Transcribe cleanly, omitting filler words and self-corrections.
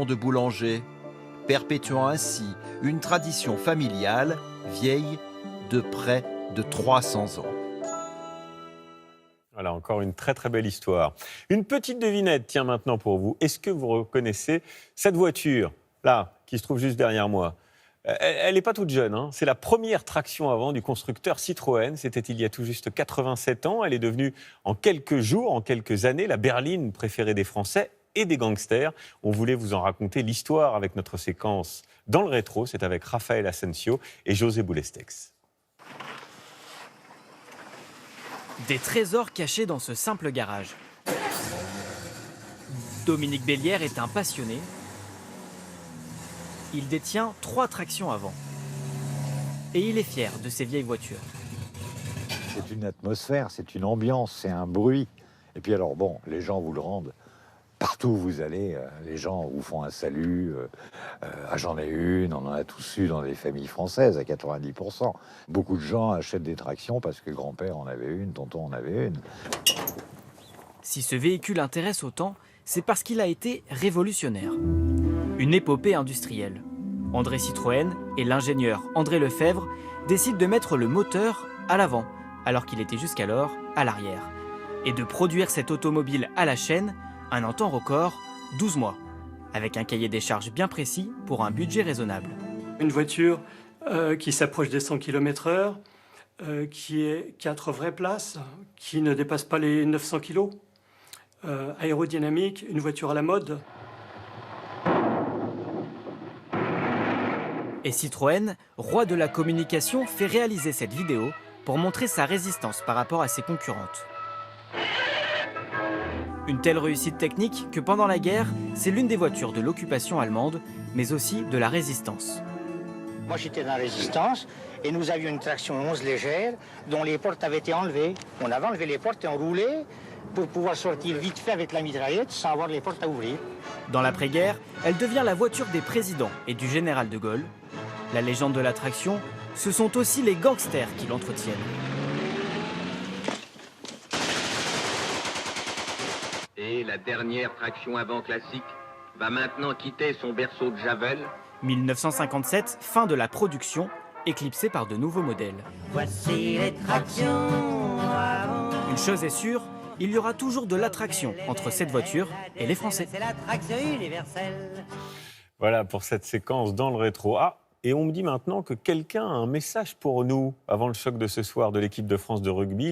de boulanger, perpétuant ainsi une tradition familiale vieille de près de 300 ans. Voilà, encore une très très belle histoire. Une petite devinette, tiens maintenant pour vous. Est-ce que vous reconnaissez cette voiture, là, qui se trouve juste derrière moi? Elle n'est pas toute jeune, hein. C'est la première traction avant du constructeur Citroën. C'était il y a tout juste 87 ans. Elle est devenue en quelques jours, en quelques années, la berline préférée des Français et des gangsters. On voulait vous en raconter l'histoire avec notre séquence dans le rétro. C'est avec Raphaël Asensio et José Boulestex. Des trésors cachés dans ce simple garage. Dominique Bellière est un passionné. Il détient 3 tractions avant. Et il est fier de ses vieilles voitures. C'est une atmosphère, c'est une ambiance, c'est un bruit. Et puis alors bon, les gens vous le rendent. Partout où vous allez, les gens vous font un salut. J'en ai une, on en a tous eu dans les familles françaises à 90%. Beaucoup de gens achètent des tractions parce que grand-père en avait une, tonton en avait une. Si ce véhicule intéresse autant, c'est parce qu'il a été révolutionnaire. Une épopée industrielle. André Citroën et l'ingénieur André Lefebvre décident de mettre le moteur à l'avant, alors qu'il était jusqu'alors à l'arrière. Et de produire cette automobile à la chaîne en un temps record, 12 mois, avec un cahier des charges bien précis pour un budget raisonnable. Une voiture qui s'approche des 100 km/h, qui est 4 vraies places, qui ne dépasse pas les 900 kg, aérodynamique, une voiture à la mode. Et Citroën, roi de la communication, fait réaliser cette vidéo pour montrer sa résistance par rapport à ses concurrentes. Une telle réussite technique que pendant la guerre, c'est l'une des voitures de l'occupation allemande, mais aussi de la résistance. Moi j'étais dans la résistance et nous avions une traction 11 légère dont les portes avaient été enlevées. On avait enlevé les portes et on roulait pour pouvoir sortir vite fait avec la mitraillette sans avoir les portes à ouvrir. Dans l'après-guerre, elle devient la voiture des présidents et du général de Gaulle. La légende de la traction, ce sont aussi les gangsters qui l'entretiennent. Et la dernière traction avant classique va maintenant quitter son berceau de Javel. 1957, fin de la production, éclipsée par de nouveaux modèles. Voici les tractions avant. Une chose est sûre, il y aura toujours de l'attraction entre cette voiture et les Français. C'est la traction universelle. Voilà pour cette séquence dans le rétro. Ah, et on me dit maintenant que quelqu'un a un message pour nous avant le choc de ce soir de l'équipe de France de rugby.